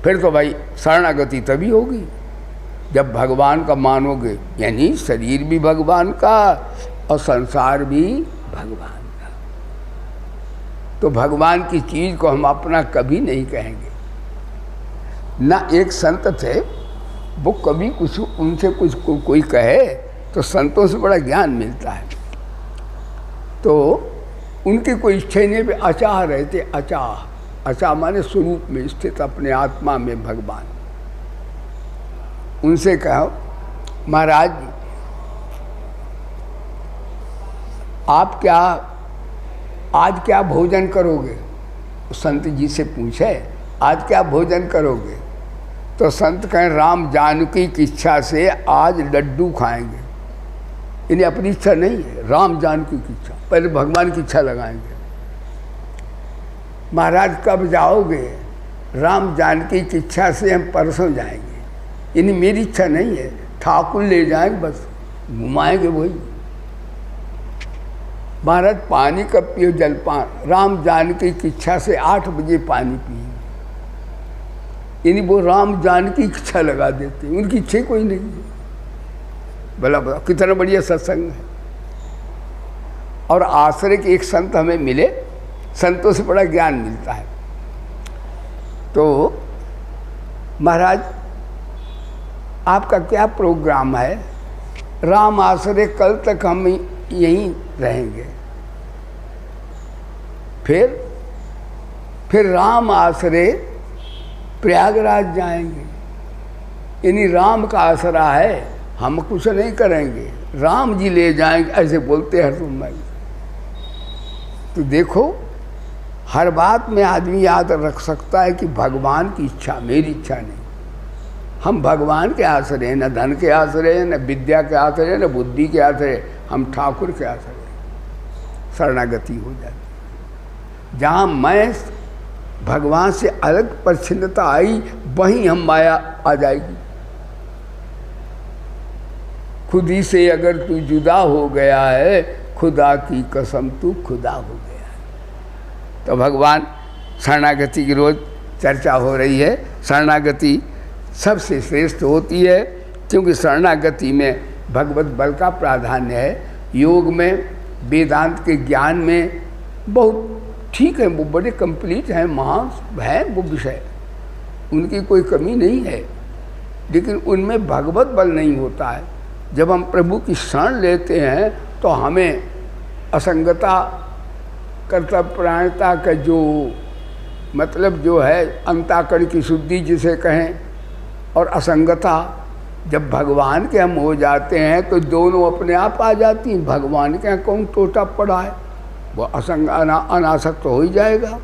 Speaker 1: फिर तो भाई शरणागति तभी होगी जब भगवान का मानोगे, यानी शरीर भी भगवान का और संसार भी भगवान का। तो भगवान की चीज़ को हम अपना कभी नहीं कहेंगे ना। एक संत थे, वो कभी कुछ उनसे कुछ कोई कहे तो संतों से बड़ा ज्ञान मिलता है। तो उनकी कोई इच्छा ही नहीं, अचाह रहते। अचाह माने स्वरूप में स्थित अपने आत्मा में भगवान। उनसे कहो महाराज आप क्या आज क्या भोजन करोगे? संत जी से पूछे आज क्या भोजन करोगे? तो संत कहें राम जानकी की इच्छा से आज लड्डू खाएंगे। इन्हें अपनी इच्छा नहीं है, राम जानकी की इच्छा, पहले भगवान की इच्छा लगाएंगे। महाराज कब जाओगे? राम जानकी की इच्छा से हम परसों जाएंगे। इन्हें मेरी इच्छा नहीं है, ठाकुर ले जाएंगे, बस घुमाएंगे वही। महाराज पानी कब पियो? जलपान। राम जानकी की इच्छा से 8 बजे पानी पिए। यानी वो राम जानकी की इच्छा लगा देते, उनकी इच्छा कोई नहीं है। भला कितना बढ़िया सत्संग है। और आश्रय के एक संत हमें मिले, संतों से बड़ा ज्ञान मिलता है। तो महाराज आपका क्या प्रोग्राम है? राम आश्रय कल तक हम यहीं रहेंगे, फिर राम आश्रय प्रयागराज जाएंगे। यानी राम का आसरा है, हम कुछ नहीं करेंगे, राम जी ले जाएंगे, ऐसे बोलते हैं तुम भाई। तो देखो हर बात में आदमी याद रख सकता है कि भगवान की इच्छा, मेरी इच्छा नहीं। हम भगवान के आश्रय हैं, न धन के आश्रय हैं, न विद्या के आश्रय हैं, न बुद्धि के आश्रय, हम ठाकुर के आश्रय। शरणागति हो जाती। जहाँ मैं भगवान से अलग परिच्छिन्नता आई, वहीं हम माया आ जाएगी। खुद ही से अगर तू जुदा हो गया है, खुदा की कसम तू खुदा हो गया है। तो भगवान शरणागति की रोज़ चर्चा हो रही है। शरणागति सबसे श्रेष्ठ होती है, क्योंकि शरणागति में भगवत बल का प्राधान्य है। योग में, वेदांत के ज्ञान में बहुत ठीक है, वो बड़े कंप्लीट हैं, महान हैं वो विषय, उनकी कोई कमी नहीं है, लेकिन उनमें भगवत बल नहीं होता है। जब हम प्रभु की शरण लेते हैं तो हमें असंगता, कर्तव्यपरायणता का जो मतलब जो है, अंतःकरण की शुद्धि जिसे कहें, और असंगता, जब भगवान के हम हो जाते हैं तो दोनों अपने आप आ जाती हैं। भगवान के यहाँ कौन टोटा पड़ा है, वो अनासक्त हो ही जाएगा।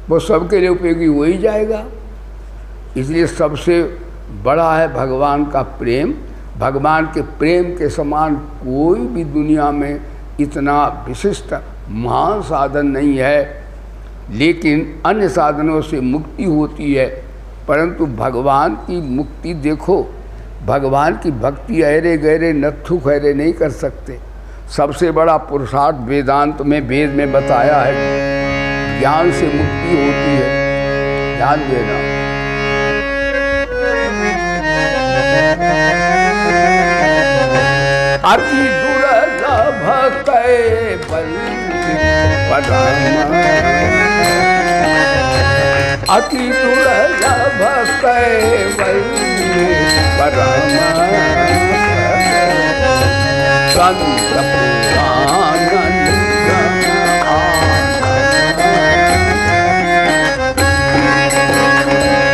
Speaker 1: वो सबके लिए उपयोगी हो ही जाएगा। इसलिए सबसे बड़ा है भगवान का प्रेम। भगवान के प्रेम के समान कोई भी दुनिया में इतना विशिष्ट महान साधन नहीं है। लेकिन अन्य साधनों से मुक्ति होती है, परंतु भगवान की मुक्ति देखो, भगवान की भक्ति अहरे गहरे नत्थु खैरे नहीं कर सकते। सबसे बड़ा पुरुषार्थ वेदांत में, वेद में बताया है, ज्ञान से मुक्ति होती है। ध्यान देना। अति दुर्लभ कैवल परम, अति दुर्लभ कैवल परम, संत पुराणन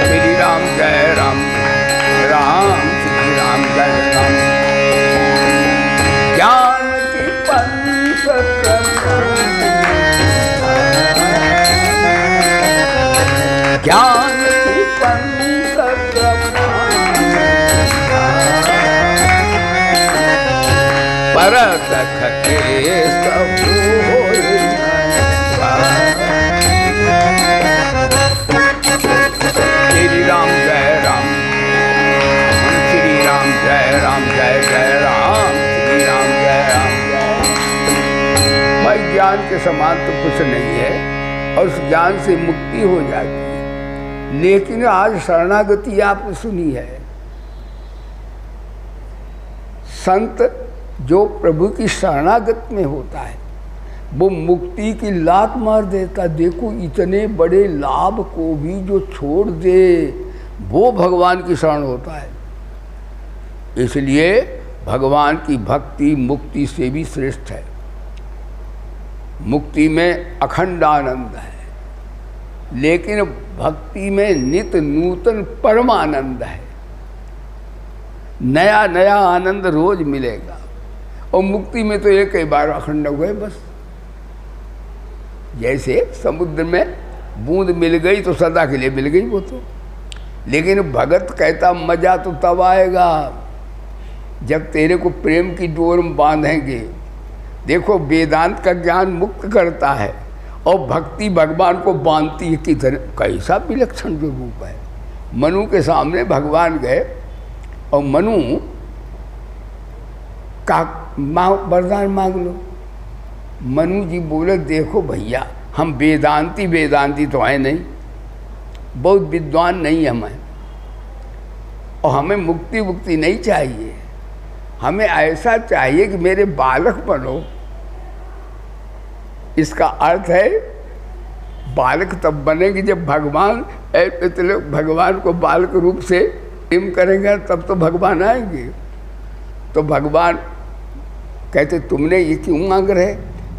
Speaker 1: श्री राम जय राम, राम श्री राम जय राम। ज्ञान की पंथ ज्ञान की पंथ पर दखते सब श्री राम जय राम, श्री राम जय राम, जय जय राम, श्री राम जय राम जय। भाई ज्ञान के समान तो कुछ नहीं है और उस ज्ञान से मुक्ति हो जाती है। लेकिन आज शरणागति आपने सुनी है। संत जो प्रभु की शरणागत में होता है वो मुक्ति की लात मार देता। देखो इतने बड़े लाभ को भी जो छोड़ दे वो भगवान की शरण होता है। इसलिए भगवान की भक्ति मुक्ति से भी श्रेष्ठ है। मुक्ति में अखंड आनंद है, लेकिन भक्ति में नित नूतन परमानंद है। नया नया आनंद रोज मिलेगा। और मुक्ति में तो एक ही बार अखंड हुए बस। जैसे समुद्र में बूंद मिल गई तो सदा के लिए मिल गई वो तो। लेकिन भगत कहता मजा तो तब आएगा जब तेरे को प्रेम की डोर में बांधेंगे। देखो वेदांत का ज्ञान मुक्त करता है और भक्ति भगवान को बांधती है। किधर कैसा विलक्षण जो रूप है। मनु के सामने भगवान गए और मनु का वरदान मांग लो। मनु जी बोले देखो भैया हम वेदांती तो हैं नहीं, बहुत विद्वान नहीं हमें, और हमें मुक्ति नहीं चाहिए। हमें ऐसा चाहिए कि मेरे बालक बनो। इसका अर्थ है बालक तब बनेंगे जब भगवान को बालक रूप से प्रेम करेंगे, तब तो भगवान आएंगे। तो भगवान कहते तुमने ये क्यों मांग रहे?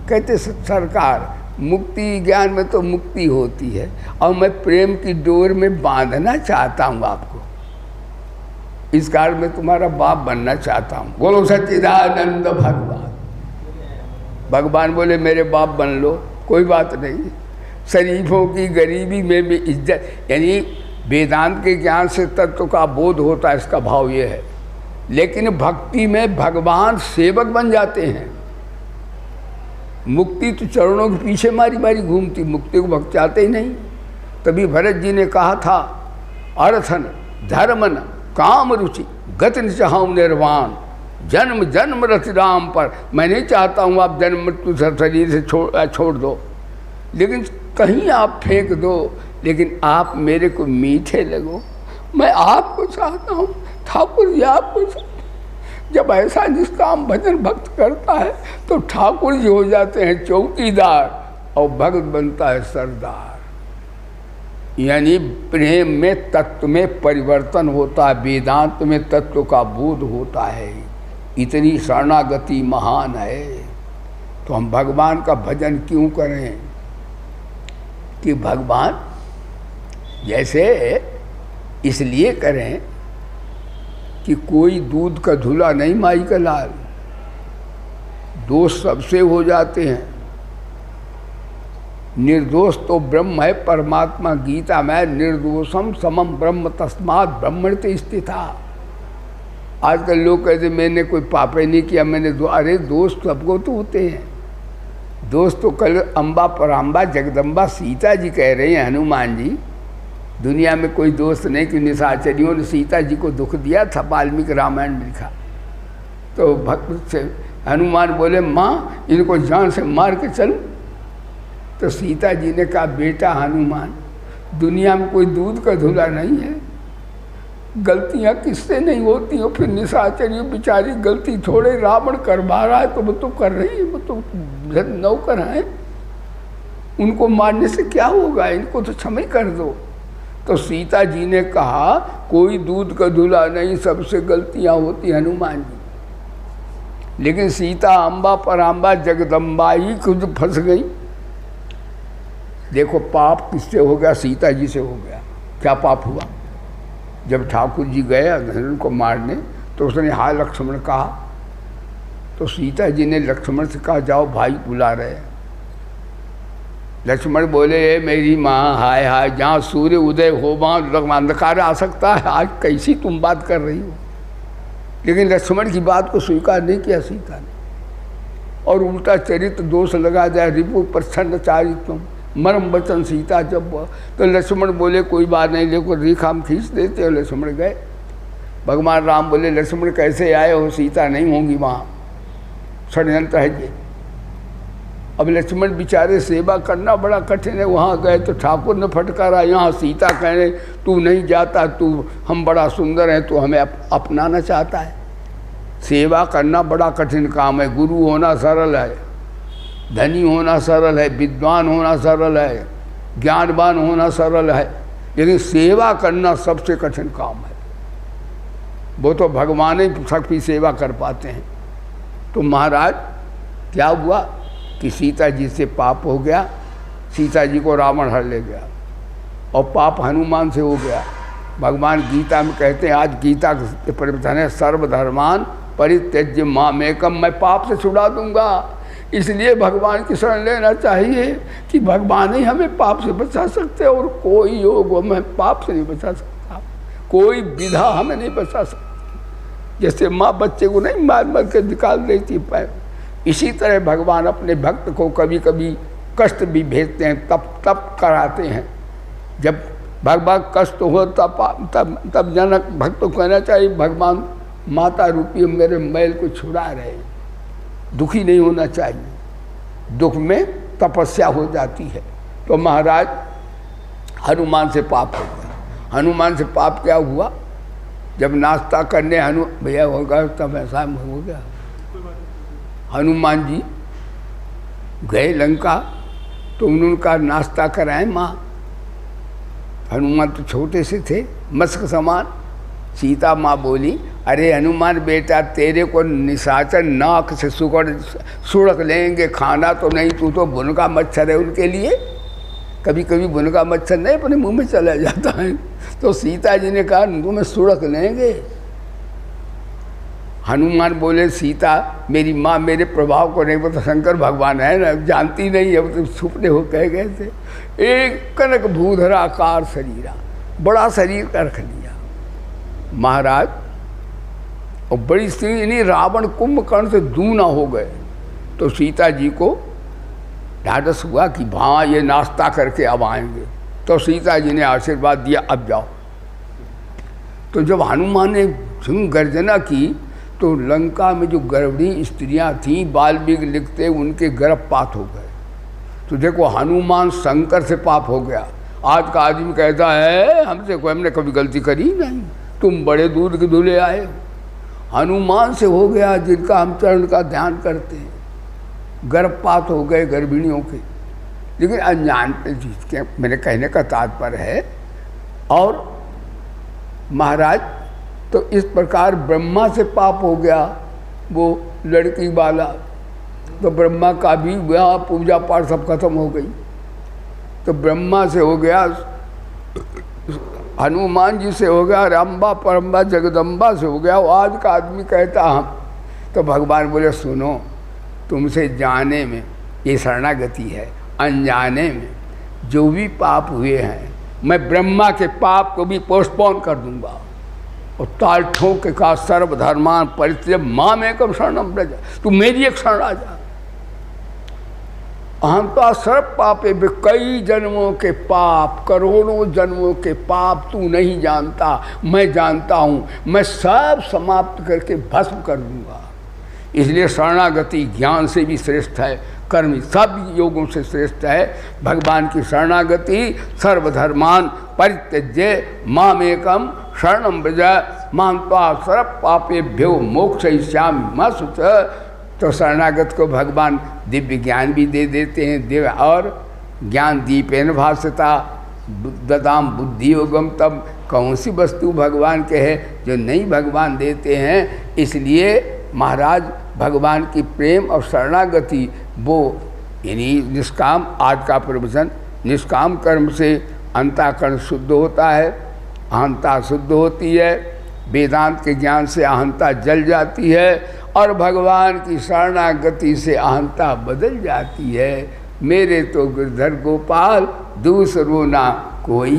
Speaker 1: कहते सरकार मुक्ति ज्ञान में तो मुक्ति होती है और मैं प्रेम की डोर में बांधना चाहता हूँ आपको। इस कारण मैं तुम्हारा बाप बनना चाहता हूँ। बोलो सच्चिदानंद भगवान। भगवान बोले मेरे बाप बन लो, कोई बात नहीं। शरीफों की गरीबी में भी इज्जत, यानी वेदांत के ज्ञान से तत्व का बोध होता है, इसका भाव ये है। लेकिन भक्ति में भगवान सेवक बन जाते हैं। मुक्ति तो चरणों के पीछे मारी मारी घूमती, मुक्ति को भक्त चाहते ही नहीं। तभी भरत जी ने कहा था अर्थन धर्मन काम रुचि गति चाहूँ निर्वाण जन्म जन्म रथ राम पर। मैं नहीं चाहता हूँ आप जन्म मृत्यु शरीर से छोड़ दो, लेकिन कहीं आप फेंक दो, लेकिन आप मेरे को मीठे लगो। मैं आपको चाहता हूँ ठाकुर जी, आपको चाहता हूँ। जब ऐसा निष्काम भजन भक्त करता है तो ठाकुर जी हो जाते हैं चौकीदार और भक्त बनता है सरदार। यानी प्रेम में तत्व में परिवर्तन होता है, वेदांत में तत्व का बोध होता है। इतनी शरणागति महान है। तो हम भगवान का भजन क्यों करें कि भगवान जैसे इसलिए करें कि कोई दूध का धुला नहीं माई का लाल। दोष सबसे हो जाते हैं। निर्दोष तो ब्रह्म है परमात्मा, गीता में निर्दोषम समम ब्रह्म तस्मात् ब्रह्मण ते स्थिता। आजकल लोग कहते मैंने कोई पाप ही नहीं किया, मैंने अरे दोष सबको तो होते हैं। दोस्त तो कल अम्बा पराम्बा जगदम्बा सीता जी कह रहे हैं, हनुमान जी दुनिया में कोई दोस्त नहीं कि निशाचरियों ने सीता जी को दुख दिया था, वाल्मीकि रामायण में लिखा। तो भक्त से हनुमान बोले माँ इनको जान से मार के चलूं? तो सीता जी ने कहा बेटा हनुमान, दुनिया में कोई दूध का धुला नहीं है, गलतियाँ किससे नहीं होती हो। फिर निशाचरी बेचारी गलती थोड़े, रावण करवा रहा है तो वो तो कर रही है, वो तो नौकर हैं, उनको मारने से क्या होगा, इनको तो क्षमा कर दो। तो सीता जी ने कहा कोई दूध का धुला नहीं, सबसे गलतियाँ होती हनुमान जी। लेकिन सीता अम्बा पराम्बा जगदम्बा ही खुद फंस गई। देखो पाप किससे हो गया, सीता जी से हो गया। क्या पाप हुआ? जब ठाकुर जी गए हिरण को मारने तो उसने हाँ लक्ष्मण कहा, तो सीता जी ने लक्ष्मण से कहा जाओ भाई बुला रहे हैं। लक्ष्मण बोले मेरी माँ हाय हाय, जहाँ सूर्य उदय हो वहाँ अंधकार आ सकता है, आज कैसी तुम बात कर रही हो। लेकिन लक्ष्मण की बात को स्वीकार नहीं किया सीता ने, और उल्टा चरित्र दोष लगा जाए, रिपु प्रच्छन्न चारित्वम मरम वचन सीता जब। तो लक्ष्मण बोले कोई बात नहीं, देखो रेखा हम खींच देते हो। लक्ष्मण गए। भगवान राम बोले लक्ष्मण कैसे आए हो, सीता नहीं होंगी वहाँ, षड्यंत्र है ये। अब लक्ष्मण बेचारे सेवा करना बड़ा कठिन है, वहाँ गए तो ठाकुर ने फटकारा, यहाँ सीता कहने तू नहीं जाता, तू हम बड़ा सुंदर हैं, तो हमें अपनाना चाहता है। सेवा करना बड़ा कठिन काम है। गुरु होना सरल है, धनी होना सरल है, विद्वान होना सरल है, ज्ञानवान होना सरल है, लेकिन सेवा करना सबसे कठिन काम है। वो तो भगवान ही सबकी सेवा कर पाते हैं। तो महाराज क्या हुआ कि सीता जी से पाप हो गया, सीता जी को रावण हर ले गया, और पाप हनुमान से हो गया। भगवान गीता में कहते हैं, आज गीता के प्रवचन है सर्वधर्मान परित्यज्य मामेकम, मैं पाप से छुड़ा दूंगा। इसलिए भगवान की शरण लेना चाहिए कि भगवान ही हमें पाप से बचा सकते, और कोई योग हमें पाप से नहीं बचा सकता, कोई विधा हमें नहीं बचा सकती। जैसे माँ बच्चे को नहीं मार मार के निकाल देती है, इसी तरह भगवान अपने भक्त को कभी कभी कष्ट भी भेजते हैं, तप कराते हैं। जब भगवान कष्ट हो तब जनक भक्त को कहना चाहिए भगवान माता रूपी मेरे मैल को छुड़ा रहे हैं, दुखी नहीं होना चाहिए। दुख में तपस्या हो जाती है। तो महाराज हनुमान से पाप हो गया। हनुमान से पाप क्या हुआ, जब नाश्ता करने भैया होगा तब ऐसा हो गया। हनुमान जी गए लंका, तो उनका नाश्ता कराए माँ। हनुमान तो छोटे से थे, मस्क समान। सीता माँ बोली अरे हनुमान बेटा, तेरे को निशाचर नाक से सुड़क लेंगे, खाना तो नहीं, तू तो भुनका मच्छर है उनके लिए। कभी कभी भुनका मच्छर नहीं अपने मुंह में चला जाता है। तो सीता जी ने कहा तुम्हें सुड़क लेंगे। हनुमान बोले सीता मेरी माँ मेरे प्रभाव को नहीं पता, शंकर भगवान है ना, जानती नहीं है, तो छुपने हो कह गए थे। एक कनक भूधराकार शरीरा, बड़ा शरीर का रख लिया महाराज। और बड़ी स्त्री नहीं, रावण कुंभकर्ण से दूना हो गए। तो सीता जी को ढाढ़स हुआ कि हाँ ये नाश्ता करके अब आएंगे। तो सीता जी ने आशीर्वाद दिया अब जाओ। तो जब हनुमान ने सिंह गर्जना की तो लंका में जो गर्भिणी स्त्रियां थीं, वाल्मीकि लिखते उनके गर्भपात हो गए। तो देखो हनुमान शंकर से पाप हो गया। आज का आदमी कहता है हमने कभी गलती करी नहीं, तुम बड़े दूध के धुले आए। हनुमान से हो गया जिनका हम चरण का ध्यान करते हैं, गर्भपात हो गए गर्भिणियों के। लेकिन अनजान जिसके मेरे कहने का तात्पर्य है। और महाराज तो इस प्रकार ब्रह्मा से पाप हो गया, वो लड़की वाला। तो ब्रह्मा का भी वहाँ पूजा पाठ सब खत्म हो गई। तो ब्रह्मा से हो गया, हनुमान जी से हो गया, अम्बा परम्बा जगदम्बा से हो गया। आज का आदमी कहता हम। तो भगवान बोले सुनो, तुमसे जाने में ये शरणागति है, अनजाने में जो भी पाप हुए हैं, मैं ब्रह्मा के पाप को भी पोस्टपोन कर दूंगा और ताल ठोक के कहा सर्वधर्मान परित्यज्य मामेकम शरणम व्रज, तू मेरी एक शरण आ जा। अहंता सर्व पापे, कई जन्मों के पाप, करोड़ों जन्मों के पाप तू नहीं जानता, मैं जानता हूँ, मैं सब समाप्त करके भस्म कर दूंगा। इसलिए शरणागति ज्ञान से भी श्रेष्ठ है, कर्म सब योगों से श्रेष्ठ है। भगवान की शरणागति सर्वधर्मान परित्यज्य मामेकम शरणम व्रज मां त्वा सर्व पापेभ्यो मोक्षयिष्यामि मा शुच। तो शरणागत को भगवान दिव्य ज्ञान भी दे देते हैं, दिव्य और ज्ञान दीपेन भासता ददाम बुद्धि योगम। तब कौन सी वस्तु भगवान के है जो नहीं भगवान देते हैं। इसलिए महाराज भगवान की प्रेम और शरणागति वो यानी निष्काम, आज का प्रवचन, निष्काम कर्म से अंतःकरण शुद्ध होता है, अहंता शुद्ध होती है, वेदांत के ज्ञान से अहंता जल जाती है और भगवान की शरणागति से अहंता बदल जाती है। मेरे तो गिरधर गोपाल दूसरो ना कोई,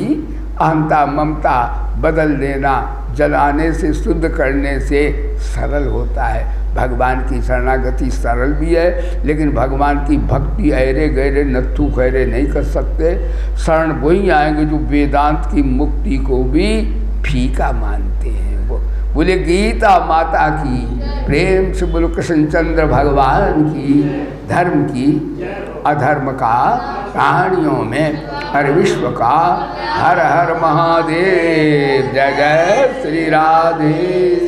Speaker 1: अहंता ममता बदल देना जलाने से, शुद्ध करने से सरल होता है। भगवान की शरणागति सरल भी है, लेकिन भगवान की भक्ति ऐरे गहरे नत्थू खैरे नहीं कर सकते। शरण वही आएंगे जो वेदांत की मुक्ति को भी फीका मानते हैं। वो बोले गीता माता की, प्रेम से बोलो कृष्णचंद्र भगवान की, धर्म की अधर्म का कहानियों में हर विश्व का हर हर महादेव। जय जय श्री राधे।